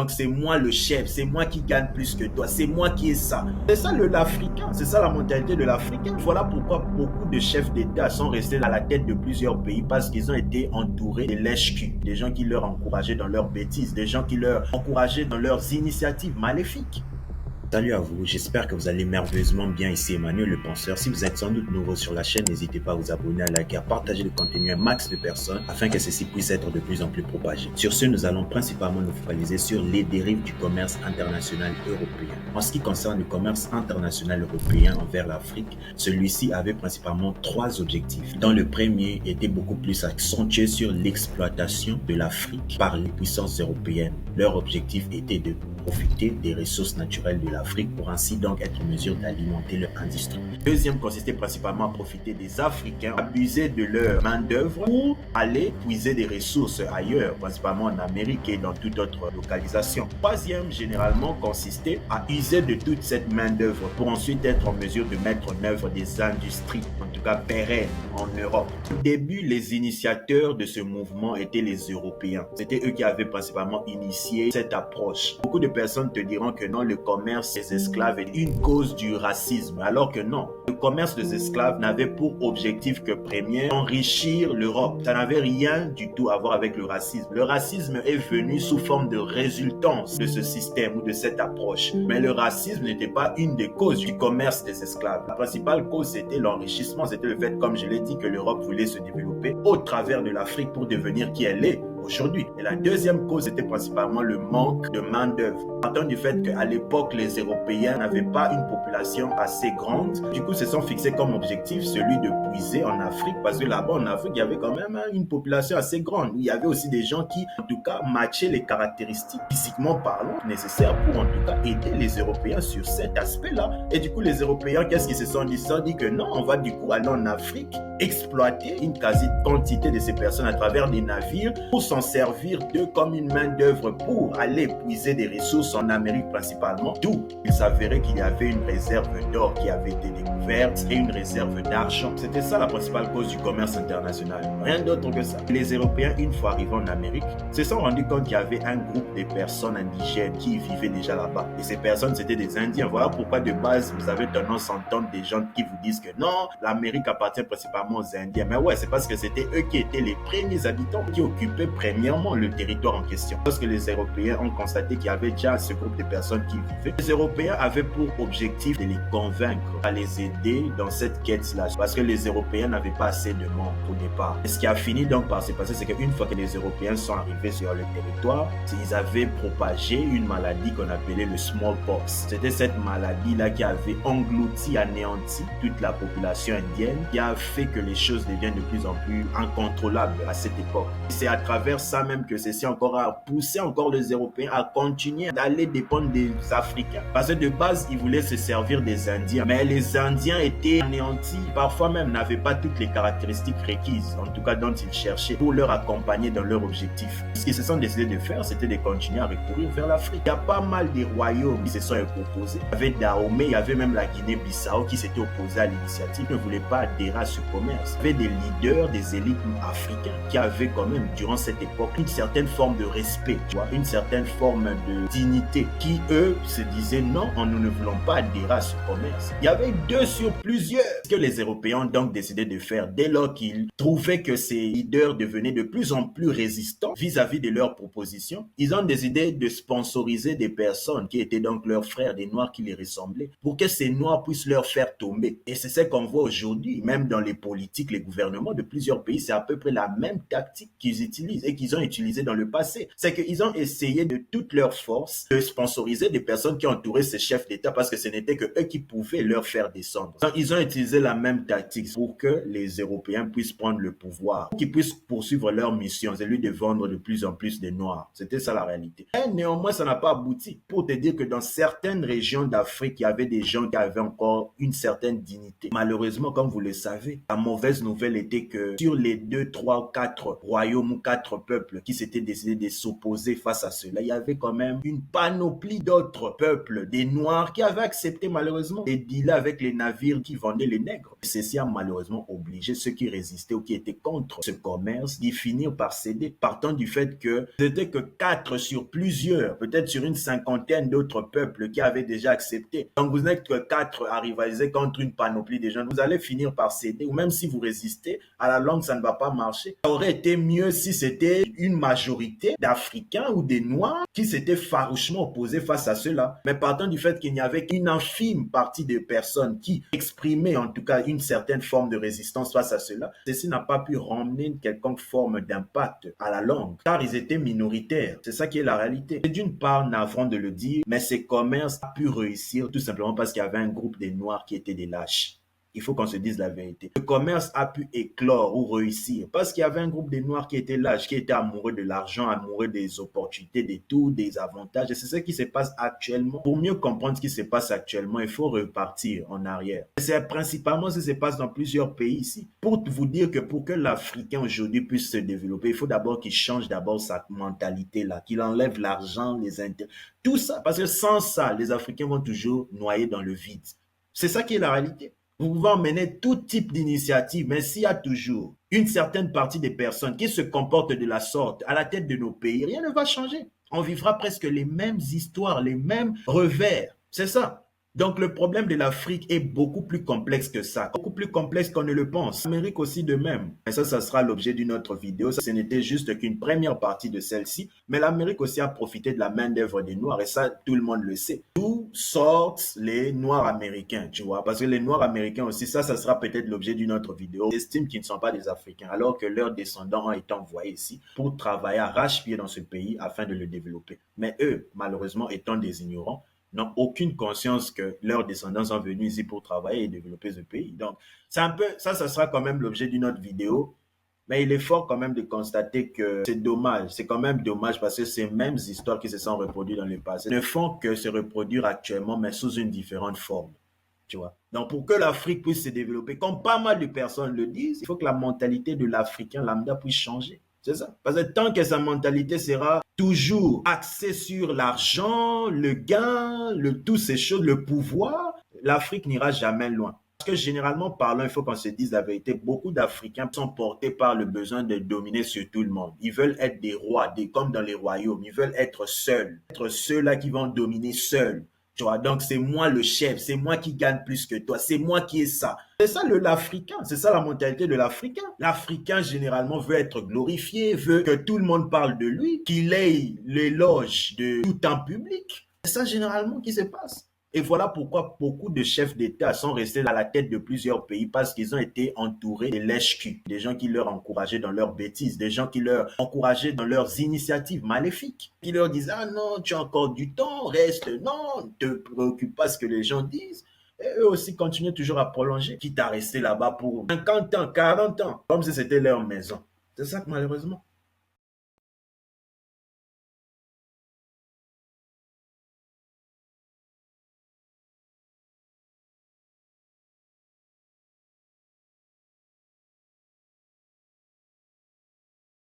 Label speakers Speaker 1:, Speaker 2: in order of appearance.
Speaker 1: Donc c'est moi le chef, c'est moi qui gagne plus que toi, c'est moi qui ai ça. C'est ça l'Africain, c'est ça la mentalité de l'Africain. Voilà pourquoi beaucoup de chefs d'État sont restés à la tête de plusieurs pays parce qu'ils ont été entourés de lèche-cul, des gens qui leur encourageaient dans leurs bêtises, des gens qui leur encourageaient dans leurs initiatives maléfiques. Salut à vous, j'espère que vous allez merveilleusement bien. Ici Emmanuel le penseur. Si vous êtes sans doute nouveau sur la chaîne, n'hésitez pas à vous abonner, à liker, à partager le contenu à un max de personnes afin que ceci puisse être de plus en plus propagé. Sur ce, nous allons principalement nous focaliser sur les dérives du commerce international européen. En ce qui concerne le commerce international européen envers l'Afrique, celui-ci avait principalement trois objectifs, dont le premier était beaucoup plus accentué sur l'exploitation de l'Afrique par les puissances européennes. Leur objectif était de profiter des ressources naturelles de l'Afrique pour ainsi donc être en mesure d'alimenter leur industrie. Le deuxième consistait principalement à profiter des Africains, abuser de leur main-d'œuvre pour aller puiser des ressources ailleurs, principalement en Amérique et dans toute autre localisation. Le troisième, généralement, consistait à user de toute cette main-d'œuvre pour ensuite être en mesure de mettre en œuvre des industries, en tout cas pérennes, en Europe. Au début, les initiateurs de ce mouvement étaient les Européens. C'était eux qui avaient principalement initié cette approche. Beaucoup de personnes te diront que non, le commerce des esclaves est une cause du racisme, alors que non. Le commerce des esclaves n'avait pour objectif que premier enrichir l'Europe. Ça n'avait rien du tout à voir avec le racisme. Le racisme est venu sous forme de résultance de ce système ou de cette approche. Mais le racisme n'était pas une des causes du commerce des esclaves. La principale cause, c'était l'enrichissement. C'était le fait, comme je l'ai dit, que l'Europe voulait se développer au travers de l'Afrique pour devenir qui elle est aujourd'hui. Et la deuxième cause était principalement le manque de main-d'œuvre. Partant du fait qu'à l'époque, les Européens n'avaient pas une population assez grande, du coup, se sont fixés comme objectif celui de puiser en Afrique, parce que là-bas, en Afrique, il y avait quand même une population assez grande. Il y avait aussi des gens qui, en tout cas, matchaient les caractéristiques, physiquement parlant, nécessaires pour, en tout cas, aider les Européens sur cet aspect-là. Et du coup, les Européens, qu'est-ce qu'ils se sont dit? Ils se sont dit que non, on va du coup aller en Afrique, exploiter une quasi-quantité de ces personnes à travers des navires pour s'en servir d'eux comme une main-d'œuvre pour aller puiser des ressources en Amérique principalement. D'où il s'avérait qu'il y avait une réserve d'or qui avait été découverte et une réserve d'argent. C'était ça la principale cause du commerce international. Rien d'autre que ça. Les Européens, une fois arrivés en Amérique, se sont rendus compte qu'il y avait un groupe de personnes indigènes qui vivaient déjà là-bas. Et ces personnes, c'était des Indiens. Voilà pourquoi de base, vous avez tendance à entendre des gens qui vous disent que non, l'Amérique appartient principalement aux Indiens. Mais ouais, c'est parce que c'était eux qui étaient les premiers habitants qui occupaient premièrement le territoire en question. Lorsque les Européens ont constaté qu'il y avait déjà ce groupe de personnes qui vivaient, les Européens avaient pour objectif de les convaincre, à les aider dans cette quête-là, parce que les Européens n'avaient pas assez de monde au départ. Et ce qui a fini donc par se passer, c'est qu'une fois que les Européens sont arrivés sur le territoire, ils avaient propagé une maladie qu'on appelait le smallpox. C'était cette maladie-là qui avait englouti, anéanti toute la population indienne, qui a fait que les choses deviennent de plus en plus incontrôlables à cette époque. C'est à travers ça même que ceci encore a poussé encore les Européens à continuer d'aller dépendre des Africains. Parce que de base, ils voulaient se servir des Indiens. Mais les Indiens étaient anéantis, parfois même n'avaient pas toutes les caractéristiques requises, en tout cas dont ils cherchaient, pour leur accompagner dans leur objectif. Ce qu'ils se sont décidés de faire, c'était de continuer à recourir vers l'Afrique. Il y a pas mal de royaumes qui se sont opposés. Il y avait Dahomey, il y avait même la Guinée-Bissau qui s'était opposée à l'initiative, ne voulait pas adhérer à ce commerce. Il y avait des leaders, des élites africains qui avaient quand même, durant cette époque, une certaine forme de respect, tu vois, une certaine forme de dignité, qui eux se disaient non, nous ne voulons pas adhérer à ce commerce. Il y avait deux sur plusieurs. Ce que les Européens ont donc décidé de faire dès lors qu'ils trouvaient que ces leaders devenaient de plus en plus résistants vis-à-vis de leurs propositions, ils ont décidé de sponsoriser des personnes qui étaient donc leurs frères, des Noirs qui les ressemblaient, pour que ces Noirs puissent leur faire tomber. Et c'est ce qu'on voit aujourd'hui, même dans les politiques, les gouvernements de plusieurs pays, c'est à peu près la même tactique qu'ils utilisent et qu'ils ont utilisé dans le passé. C'est qu'ils ont essayé de toute leur force de sponsoriser des personnes qui entouraient ces chefs d'État parce que ce n'était que eux qui pouvaient leur faire descendre. Donc, ils ont utilisé la même tactique pour que les Européens puissent prendre le pouvoir, qu'ils puissent poursuivre leur mission, celui de vendre de plus en plus de Noirs. C'était ça la réalité. Et néanmoins, ça n'a pas abouti. Pour te dire que dans certaines régions d'Afrique, il y avait des gens qui avaient encore une certaine dignité. Malheureusement, comme vous le savez, la mauvaise nouvelle était que sur les 2, 3, 4 royaumes ou 4 peuples qui s'étaient décidés de s'opposer face à cela, il y avait quand même une panoplie d'autres peuples, des Noirs, qui avaient accepté malheureusement de dealer avec les navires qui vendaient les nègres. Ceci a malheureusement obligé ceux qui résistaient ou qui étaient contre ce commerce d'y finir par céder, partant du fait que c'était que 4 sur plusieurs, peut-être sur une cinquantaine d'autres peuples qui avaient déjà accepté. Donc vous n'êtes que 4 à rivaliser contre une panoplie de gens. Vous allez finir par céder, ou même si vous résistez, à la longue, ça ne va pas marcher. Ça aurait été mieux si c'était une majorité d'Africains ou des Noirs qui s'étaient farouchement opposés face à cela. Mais partant du fait qu'il n'y avait qu'une infime partie de personnes qui exprimaient en tout cas une certaine forme de résistance face à cela, ceci n'a pas pu ramener une quelconque forme d'impact à la longue, car ils étaient minoritaires. C'est ça qui est la réalité. C'est d'une part navrant de le dire, mais ces commerces ont pu réussir tout simplement parce qu'il y avait un groupe de Noirs qui étaient des lâches. Il faut qu'on se dise la vérité. Le commerce a pu éclore ou réussir parce qu'il y avait un groupe de Noirs qui étaient lâches, qui étaient amoureux de l'argent, amoureux des opportunités, des tout, des avantages. Et c'est ce qui se passe actuellement. Pour mieux comprendre ce qui se passe actuellement, il faut repartir en arrière. C'est principalement ce qui se passe dans plusieurs pays ici. Pour vous dire que pour que l'Africain aujourd'hui puisse se développer, il faut d'abord qu'il change d'abord sa mentalité là, qu'il enlève l'argent, les intérêts, tout ça. Parce que sans ça, les Africains vont toujours noyer dans le vide. C'est ça qui est la réalité. Vous pouvez emmener tout type d'initiative, mais s'il y a toujours une certaine partie des personnes qui se comportent de la sorte à la tête de nos pays, rien ne va changer. On vivra presque les mêmes histoires, les mêmes revers. C'est ça. Donc le problème de l'Afrique est beaucoup plus complexe que ça, beaucoup plus complexe qu'on ne le pense. L'Amérique aussi de même. Et ça sera l'objet d'une autre vidéo. Ça, ce n'était juste qu'une première partie de celle-ci. Mais l'Amérique aussi a profité de la main-d'œuvre des Noirs. Et ça, tout le monde le sait. D'où sortent les Noirs américains, tu vois. Parce que les Noirs américains aussi, ça sera peut-être l'objet d'une autre vidéo. Ils estiment qu'ils ne sont pas des Africains, alors que leurs descendants ont été envoyés ici pour travailler arrache-pied dans ce pays afin de le développer. Mais eux, malheureusement, étant des ignorants, n'ont aucune conscience que leurs descendants sont venus ici pour travailler et développer ce pays. Donc, c'est un peu, ça sera quand même l'objet d'une autre vidéo. Mais il est fort quand même de constater que c'est dommage. C'est quand même dommage parce que ces mêmes histoires qui se sont reproduites dans le passé ne font que se reproduire actuellement, mais sous une différente forme. Tu vois. Donc, pour que l'Afrique puisse se développer, comme pas mal de personnes le disent, il faut que la mentalité de l'Africain lambda puisse changer. C'est ça. Parce que tant que sa mentalité sera toujours axée sur l'argent, le gain, toutes ces choses, le pouvoir, l'Afrique n'ira jamais loin. Parce que généralement parlant, il faut qu'on se dise la vérité, beaucoup d'Africains sont portés par le besoin de dominer sur tout le monde. Ils veulent être des rois, comme dans les royaumes. Ils veulent être seuls, être ceux-là qui vont dominer seuls. Tu vois, donc c'est moi le chef, c'est moi qui gagne plus que toi, c'est moi qui ai ça. C'est ça l'Africain, c'est ça la mentalité de l'Africain. L'Africain généralement veut être glorifié, veut que tout le monde parle de lui, qu'il ait l'éloge de tout en public. C'est ça généralement qui se passe. Et voilà pourquoi beaucoup de chefs d'État sont restés à la tête de plusieurs pays parce qu'ils ont été entourés de lèche-cul, des gens qui leur encourageaient dans leurs bêtises, des gens qui leur encourageaient dans leurs initiatives maléfiques, qui leur disaient « Ah non, tu as encore du temps, reste, non, ne te préoccupe pas ce que les gens disent ». Et eux aussi continuaient toujours à prolonger, quitte à rester là-bas pour 50 ans, 40 ans, comme si c'était leur maison. C'est ça que malheureusement,